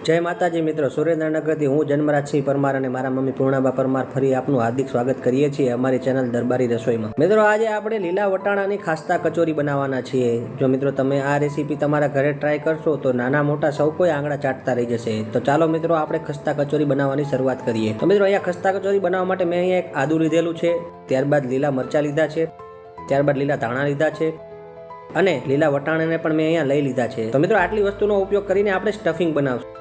જય માતાજી મિત્રો, સુરેન્દ્રનગરથી હું જન્મરાજસિંહ પરમાર અને મારા મમ્મી પૂર્ણાબા પરમાર ફરી આપનું હાર્દિક સ્વાગત કરીએ છીએ અમારી ચેનલ દરબારી રસોઈમાં। મિત્રો આજે આપણે લીલા વટાણાની ખાસ્તા કચોરી બનાવવાના છીએ। જો મિત્રો તમે આ રેસીપી તમારા ઘરે ટ્રાય કરશો તો નાના મોટા સૌ કોઈ આંગળા ચાટતા રહી જશે। તો ચાલો મિત્રો આપણે ખસ્તા કચોરી બનાવવાની શરૂઆત કરીએ। તો મિત્રો અહીંયા ખસ્તા કચોરી બનાવવા માટે મેં અહીંયા એક આદુ લીધેલું છે, ત્યારબાદ લીલા મરચાં લીધા છે, ત્યારબાદ લીલા ધાણા લીધા છે અને લીલા વટાણાને પણ મેં અહીંયા લઈ લીધા છે। તો મિત્રો આટલી વસ્તુનો ઉપયોગ કરીને આપણે સ્ટફિંગ બનાવશું।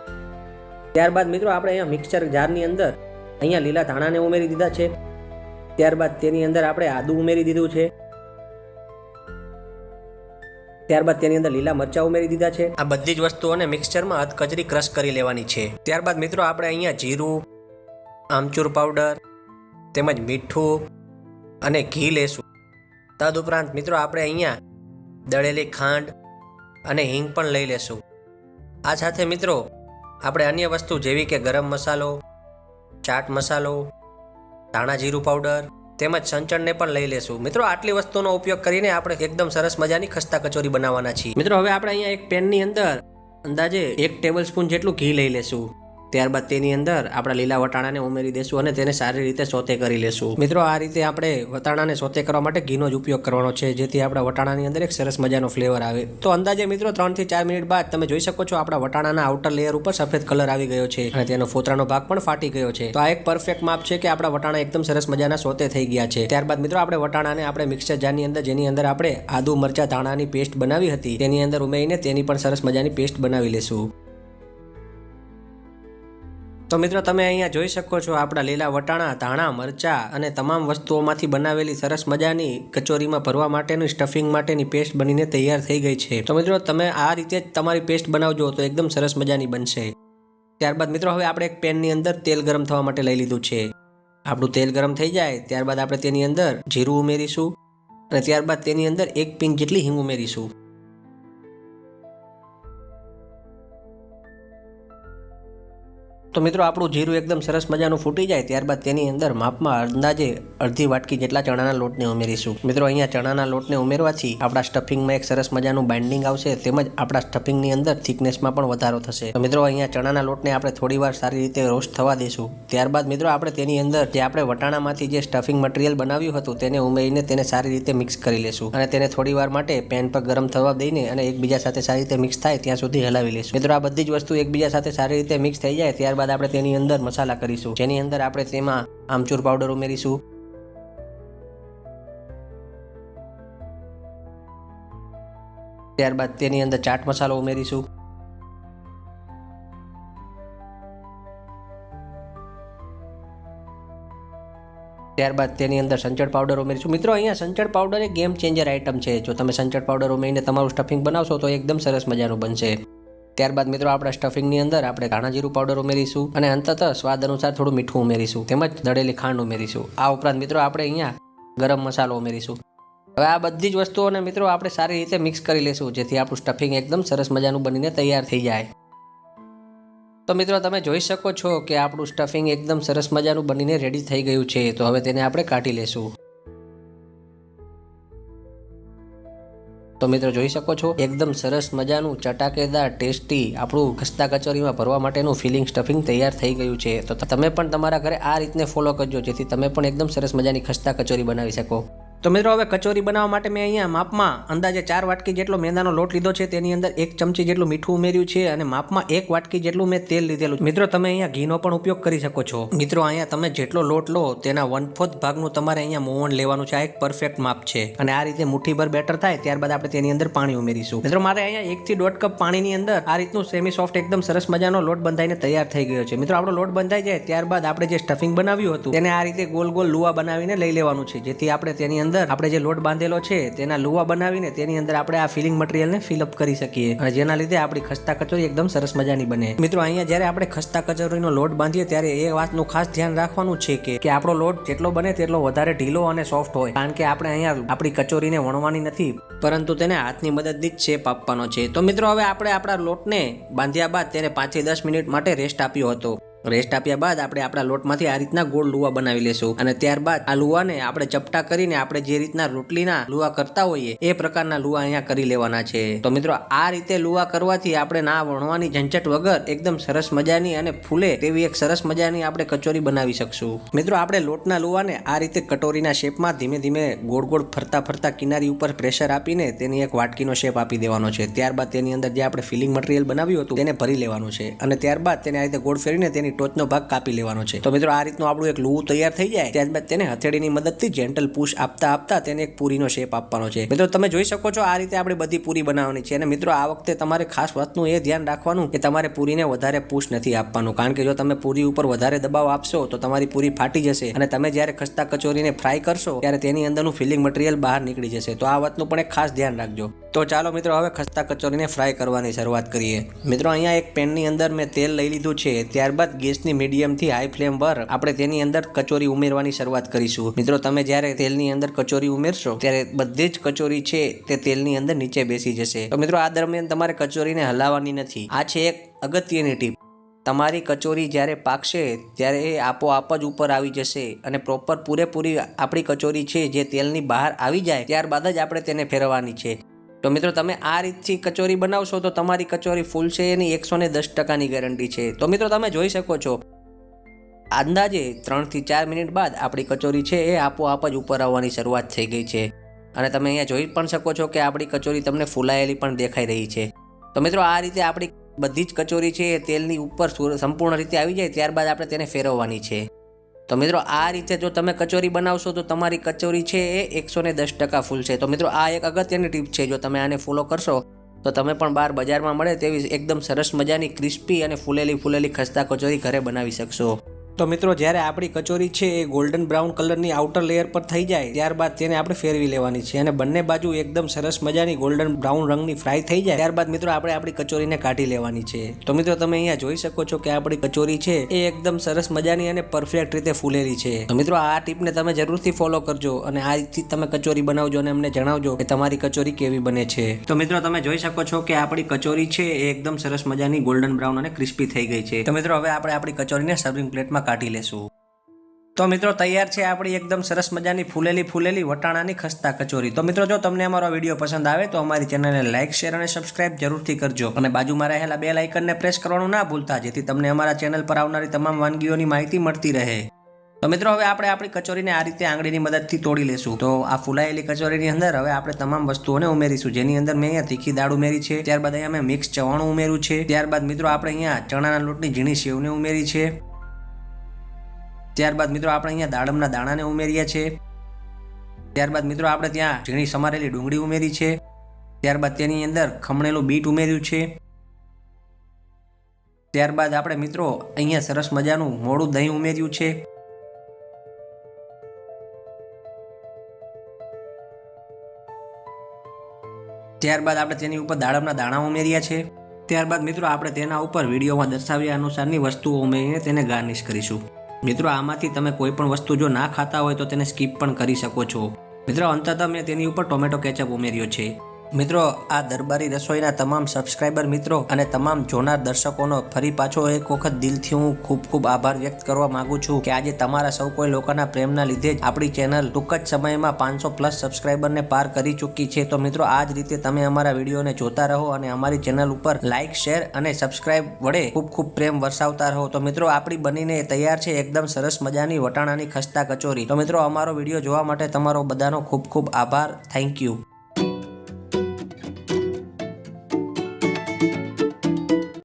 ત્યારબાદ મિત્રો આપણે અહીંયા મિક્સર જારની અંદર અહીંયા લીલા ધાણાને ઉમેરી દીધા છે, ત્યારબાદ તેની અંદર આપણે આદુ ઉમેરી દીધું છે, ત્યારબાદ તેની અંદર લીલા મરચાં ઉમેરી દીધા છે। આ બધી જ વસ્તુઓને મિક્સચરમાં અધકચરી ક્રશ કરી લેવાની છે। ત્યારબાદ મિત્રો આપણે અહીંયા જીરું, આમચૂર પાવડર તેમજ મીઠું અને ઘી લેશું। તદુપરાંત મિત્રો આપણે અહીંયા દળેલી ખાંડ અને હિંગ પણ લઈ લેશું। આ સાથે મિત્રો આપણે અન્ય વસ્તુ જેવી કે ગરમ મસાલો, ચાટ મસાલો, ધાણા જીરું પાવડર તેમજ સંચળને પણ લઈ લેશું। મિત્રો આટલી વસ્તુનો ઉપયોગ કરીને આપણે એકદમ સરસ મજાની ખસ્તા કચોરી બનાવવાના છીએ। મિત્રો હવે આપણે અહીંયા એક પેનની અંદર અંદાજે 1 ટેબલ સ્પૂન જેટલું ઘી લઈ લેશું। ત્યારબાદ તેની અંદર આપણા લીલા વટાણાને ઉમેરી દેશું અને તેને સારી રીતે સોતે કરી લેશું। મિત્રો આ રીતે આપણે વટાણાને સોતે કરવા માટે ઘીનો જ ઉપયોગ કરવાનો છે, જેથી આપણા વટાણાની અંદર એક સરસ મજાનો ફ્લેવર આવે। તો અંદાજે મિત્રો 3 થી 4 મિનિટ બાદ તમે જોઈ શકો છો આપણા વટાણાના આઉટર લેયર ઉપર સફેદ કલર આવી ગયો છે અને તેનો ફોતરાનો ભાગ પણ ફાટી ગયો છે। તો આ એક પરફેક્ટ માપ છે કે આપણા વટાણા એકદમ સરસ મજાના સોતે થઈ ગયા છે। ત્યારબાદ મિત્રો આપણે વટાણાને આપણે મિક્સર જારની અંદર, જેની અંદર આપણે આદુ મરચા ધાણાની પેસ્ટ બનાવી હતી, તેની અંદર ઉમેરીને તેની પણ સરસ મજાની પેસ્ટ બનાવી લેશું। તો મિત્રો તમે અહીંયા જોઈ શકો છો આપણા લીલા વટાણા, ધાણા, મરચા અને તમામ વસ્તુઓમાંથી બનાવેલી સરસ મજાની કચોરીમાં ભરવા માટેની સ્ટફિંગ માટેની પેસ્ટ બનીને તૈયાર થઈ ગઈ છે। તો મિત્રો તમે આ રીતે જ તમારી પેસ્ટ બનાવજો તો એકદમ સરસ મજાની બનશે। ત્યારબાદ મિત્રો હવે આપણે એક પેનની અંદર તેલ ગરમ થવા માટે લઈ લીધું છે। આપણું તેલ ગરમ થઈ જાય ત્યારબાદ આપણે તેની અંદર જીરું ઉમેરીશું અને ત્યારબાદ તેની અંદર 1 પિંચ જેટલી હિંગ ઉમેરીશું। તો મિત્રો આપણું જીરું એકદમ સરસ મજાનું ફૂટી જાય ત્યારબાદ તેની અંદર માપમાં અંદાજે અડધી વાટકી જેટલા ચણાના લોટને ઉમેરીશું। મિત્રો અહીંયા ચણાના લોટને ઉમેરવાથી આપણા સ્ટફિંગમાં એક સરસ મજાનું બાઇન્ડિંગ આવશે તેમજ આપણા સ્ટફિંગની અંદર થિકનેસમાં પણ વધારો થશે। તો મિત્રો અહીંયા ચણાના લોટને આપણે થોડીવાર સારી રીતે રોસ્ટ થવા દઈશું। ત્યારબાદ મિત્રો આપણે તેની અંદર જે આપણે વટાણામાંથી જે સ્ટફિંગ મટીરિયલ બનાવ્યું હતું તેને ઉમેરીને તેને સારી રીતે મિક્સ કરી લેશું અને તેને થોડીવાર માટે પેન પર ગરમ થવા દઈને અને એકબીજા સાથે સારી રીતે મિક્સ થાય ત્યાં સુધી હલાવી લેશું। મિત્રો આ બધી જ વસ્તુ એકબીજા સાથે સારી રીતે મિક્સ થઈ જાય ત્યારબાદ આપણે તેની અંદર મસાલા કરીશું, જેની અંદર આપણે તેમાં આમચૂર પાવડર ઉમેરીશું, ત્યારબાદ તેની અંદર ચાટ મસાલો ઉમેરીશું, ત્યારબાદ તેની અંદર સંચળ પાવડર ઉમેરીશું। મિત્રો અહીંયા સંચળ પાવડર એક ગેમ ચેન્જર આઇટમ છે। જો તમે સંચળ પાવડર ઉમેરીને તમારું સ્ટફિંગ બનાવશો તો એકદમ સરસ મજાનું બનશે। ત્યારબાદ મિત્રો આપણા સ્ટફિંગની અંદર આપણે ધાણા જીરું પાવડર ઉમેરીશું અને અંતતઃ સ્વાદ અનુસાર થોડું મીઠું ઉમેરીશું તેમજ દળેલી ખાંડ ઉમેરીશું। આ ઉપરાંત મિત્રો આપણે અહીંયા ગરમ મસાલો ઉમેરીશું। હવે આ બધી જ વસ્તુઓને મિત્રો આપણે સારી રીતે મિક્સ કરી લેશું, જેથી આપણું સ્ટફિંગ એકદમ સરસ મજાનું બનીને તૈયાર થઈ જાય। તો મિત્રો તમે જોઈ શકો છો કે આપણું સ્ટફિંગ એકદમ સરસ મજાનું બનીને રેડી થઈ ગયું છે। તો હવે તેને આપણે કાઢી લેશું। તો મિત્રો જોઈ શકો છો એકદમ સરસ મજાનું ચટાકેદાર ટેસ્ટી આપણું ખસ્તા કચોરીમાં ભરવા માટેનું ફિલિંગ સ્ટફિંગ તૈયાર થઈ ગયું છે। તો તમે પણ તમારા ઘરે આ રીતને ફોલો કરજો, જેથી તમે પણ એકદમ સરસ મજાની ખસ્તા કચોરી બનાવી શકો। તો મિત્રો હવે કચોરી બનાવવા માટે મેં અહીંયા માપમાં અંદાજે 4 વાટકી જેટલો મેંદાનો લોટ લીધો છે, તેની અંદર 1 ચમચી જેટલું મીઠું ઉમેર્યું છે અને માપમાં 1 વાટકી જેટલું મેં તેલ લીધેલું। મિત્રો તમે અહીંયા ઘીનો પણ ઉપયોગ કરી શકો છો। મિત્રો અહીંયા તમે જેટલો લોટ લો તેના 1/4 ભાગનું તમારે અહીંયા મોવણ લેવાનું છે। આ એક પરફેક્ટ માપ છે અને આ રીતે મુઠ્ઠીભર બેટર થાય ત્યારબાદ આપણે તેની અંદર પાણી ઉમેરીશું। મિત્રો મારે અહીંયા 1 થી 1.5 કપ પાણીની અંદર આ રીતનું સેમી સોફ્ટ એકદમ સરસ મજાનો લોટ બંધાઈને તૈયાર થઈ ગયો છે। મિત્રો આપણો લોટ બંધાઈ જાય ત્યારબાદ આપણે જે સ્ટફિંગ બનાવ્યું હતું તેને આ રીતે ગોલ ગોલ લુવા બનાવીને લઈ લેવાનું છે, જેથી આપણે તેની અંદર આપણે જે લોટ બાંધેલો છે તેના લુવા બનાવીને તેની અંદર આપણે આ ફિલિંગ મટીરિયલને ફિલઅપ કરી શકીએ અને જેના લીધે આપણી ખસ્તા કચોરી એકદમ સરસ મજાની બને। મિત્રો અહીંયા જ્યારે આપણે ખસ્તા કચોરીનો લોટ બાંધીએ ત્યારે એ વાતનું ખાસ ધ્યાન રાખવાનું છે કે આપણો લોટ જેટલો બને તેટલો વધારે ઢીલો અને સોફ્ટ હોય, કારણ કે આપણે અહીંયા આપણી કચોરીને વણવાની નથી પરંતુ તેને હાથની મદદથી જ શેપ આપવાનો છે। તો મિત્રો હવે આપણે આપણા લોટને બાંધ્યા બાદ તેને 5 થી 10 મિનિટ માટે રેસ્ટ આપ્યો હતો। રેસ્ટ આપ્યા બાદ આપણે આપણા લોટમાંથી આ રીતના ગોળ લુવા બનાવી લેશું અને ત્યારબાદ આ લુવાને આપણે ચપટા કરીને આપણે જે રીતના રોટલીના લુવા કરતા હોઈએ એ પ્રકારના લુવા અહીંયા કરી લેવાના છે। તો મિત્રો આ રીતે લુવા કરવાથી આપણે ના વણવાની ઝંઝટ વગર એકદમ સરસ મજાની અને ફૂલે તેવી એક સરસ મજાની આપણે કચોરી બનાવી શકશું। મિત્રો આપણે લોટના લુવાને આ રીતે કટોરીના શેપમાં ધીમે ધીમે ગોળ ગોળ ફરતા ફરતા કિનારી ઉપર પ્રેશર આપીને તેની એક વાટકીનો શેપ આપી દેવાનો છે। ત્યારબાદ તેની અંદર જે આપણે ફિલિંગ મટીરિયલ બનાવ્યું હતું તેને ભરી લેવાનું છે અને ત્યારબાદ તેને આ રીતે ગોળ ફેરીને તેની ટોચનો ભાગ કાપી લેવાનો છે। તો મિત્રો આ રીતનું આપણું એક લુવું તૈયાર થઈ જાય ત્યારબાદ તેને હથેળીની મદદથી જેન્ટલ પુશ આપતા આપતા તેને એક પૂરીનો શેપ આપવાનો છે। મિત્રો તમે જોઈ શકો છો આ રીતે આપણે બધી પૂરી બનાવવાની છે અને મિત્રો આ વખતે તમારે ખાસ વાતનું એ ધ્યાન રાખવાનું કે તમારે પૂરીને વધારે પુશ નથી આપવાનું, કારણ કે જો તમે પૂરી ઉપર વધારે દબાવ આપશો તો તમારી પૂરી ફાટી જશે અને તમે જ્યારે ખસ્તા કચોરીને ફ્રાય કરશો ત્યારે તેની અંદરનું ફિલિંગ મટીરિયલ બહાર નીકળી જશે। તો આ વાતનું પણ એક ખાસ ધ્યાન રાખજો। તો ચાલો મિત્રો હવે ખસ્તા કચોરીને ફ્રાય કરવાની શરૂઆત કરીએ। મિત્રો અહીંયા એક પેનની અંદર મેં તેલ લઈ લીધું છે। ત્યારબાદ ગેસની મીડિયમથી હાઈ ફ્લેમ પર આપણે તેની અંદર કચોરી ઉમેરવાની શરૂઆત કરીશું। મિત્રો તમે જ્યારે તેલની અંદર કચોરી ઉમેરશો ત્યારે બધી જ કચોરી છે તે તેલની અંદર નીચે બેસી જશે। તો મિત્રો આ દરમિયાન તમારે કચોરીને હલાવવાની નથી। આ છે એક અગત્યની ટીપ। તમારી કચોરી જ્યારે પાકશે ત્યારે એ આપોઆપ જ ઉપર આવી જશે અને પ્રોપર પૂરેપૂરી આપણી કચોરી છે જે તેલની બહાર આવી જાય ત્યારબાદ જ આપણે તેને ફેરવવાની છે। તો મિત્રો તમે આ રીતથી કચોરી બનાવશો તો તમારી કચોરી ફૂલશે એની 110%ની ગેરંટી છે। તો મિત્રો તમે જોઈ શકો છો અંદાજે 3 થી 4 મિનિટ બાદ આપણી કચોરી છે એ આપોઆપ જ ઉપર આવવાની શરૂઆત થઈ ગઈ છે અને તમે અહીંયા જોઈ પણ શકો છો કે આપણી કચોરી તમને ફૂલાયેલી પણ દેખાઈ રહી છે। તો મિત્રો આ રીતે આપણી બધી જ કચોરી છે એ તેલની ઉપર સંપૂર્ણ રીતે આવી જાય ત્યારબાદ આપણે તેને ફેરવવાની છે। તો મિત્રો આ રીતે જો તમે કચોરી બનાવશો તો તમારી કચોરી છે એ 110% ફૂલશે। તો મિત્રો આ એક અગત્યની ટીપ છે, જો તમે આને ફોલો કરશો તો તમે પણ બહાર બજારમાં મળે તેવી એકદમ સરસ મજાની ક્રિસ્પી અને ફૂલેલી ખસ્તા કચોરી ઘરે બનાવી શકશો। તો મિત્રો જ્યારે આપણી કચોરી છે એ ગોલ્ડન બ્રાઉન કલરની આઉટર લેયર પર થઈ જાય ત્યારબાદ તેને આપણે ફેરવી લેવાની છે અને બંને બાજુ એકદમ સરસ મજાની ગોલ્ડન બ્રાઉન રંગની ફ્રાય થઈ જાય ત્યારબાદ મિત્રો આપણે આપણી કચોરીને કાઢી લેવાની છે। તો મિત્રો તમે અહીંયા જોઈ શકો છો કે આપણી કચોરી છે એ એકદમ સરસ મજાની અને પરફેક્ટ રીતે ફૂલેલી છે। તો મિત્રો આ ટીપને તમે જરૂરથી ફોલો કરજો અને આ રીતથી તમે કચોરી બનાવજો અને અમને જણાવજો કે તમારી કચોરી કેવી બને છે। તો મિત્રો તમે જોઈ શકો છો કે આપણી કચોરી છે એ એકદમ સરસ મજાની ગોલ્ડન બ્રાઉન અને ક્રિસ્પી થઈ ગઈ છે। તો મિત્રો હવે આપણે આપણી કચોરીને સર્વિંગ પ્લેટમાં કાઢી લેશું। તો મિત્રો તૈયાર છે આપણી એકદમ સરસ મજાની ફૂલેલી વટાણાની ખસ્તા કચોરી। તો મિત્રો જો તમને અમારો વિડીયો પસંદ આવે તો અમારી ચેનલને લાઇક, શેર અને સબસ્ક્રાઇબ જરૂરથી કરજો અને બાજુમાં રહેલા બેલ આઇકનને પ્રેસ કરવાનું ના ભૂલતા જેથી તમને અમારા ચેનલ પર આવનારી તમામ વાનગીઓની માહિતી મળતી રહે। તો મિત્રો હવે આપણે આપણી કચોરીને આ રીતે આંગળીની મદદથી તોડી લેશું। તો આ ફૂલાયેલી કચોરીની અંદર હવે આપણે તમામ વસ્તુઓને ઉમેરીશું, જેની અંદર મેં અહીંયા તીખી દાળ ઉમેરી છે, ત્યારબાદ અહીંયા મેં મિક્સ ચવાણું ઉમેર્યું છે, ત્યારબાદ મિત્રો આપણે અહીંયા ચણાના લોટની ઝીણી સેવને ઉમેરી છે, ત્યારબાદ મિત્રો આપણે અહીંયા દાડમના દાણાને ઉમેર્યા છે, ત્યારબાદ મિત્રો આપણે ત્યાં ઝીણી સમારેલી ડુંગળી ઉમેરી છે, ત્યારબાદ તેની અંદર ખમણેલું બીટ ઉમેર્યું છે, ત્યારબાદ આપણે મિત્રો અહીંયા સરસ મજાનું મોળું દહીં ઉમેર્યું છે, ત્યારબાદ આપણે તેની ઉપર દાડમના દાણા ઉમેર્યા છે, ત્યારબાદ મિત્રો આપણે તેના ઉપર વિડીયોમાં દર્શાવ્યા અનુસારની વસ્તુઓ ઉમેરીને તેને ગાર્નિશ કરીશું। મિત્રો આમાંથી તમે કોઈ પણ વસ્તુ જો ના ખાતા હોય તો તેને સ્કીપ પણ કરી શકો છો। મિત્રો અંતતઃ મેં તેની ઉપર ટોમેટો કેચઅપ ઉમેર્યો છે। મિત્રો આ દરબારી રસોઈના તમામ સબસ્ક્રાઇબર મિત્રો અને તમામ જોનાર દર્શકોનો ફરી પાછો એક વખત દિલથી હું ખૂબ આભાર વ્યક્ત કરવા માંગુ છું કે આજે તમારા સૌ કોઈ લોકોના પ્રેમના લીધે જ આપણી ચેનલ ટૂંક જ સમયમાં 500+ સબસ્ક્રાઇબરને પાર કરી ચૂકી છે। તો મિત્રો આ જ રીતે તમે અમારા વિડીયોને જોતા રહો અને અમારી ચેનલ ઉપર લાઇક, શેર અને સબસ્ક્રાઇબ વડે ખૂબ પ્રેમ વરસાવતા રહો। તો મિત્રો આપણી બનીને તૈયાર છે એકદમ સરસ મજાની વટાણાની ખસ્તા કચોરી। તો મિત્રો અમારો વિડીયો જોવા માટે તમારો બધાનો ખૂબ આભાર। Thank you.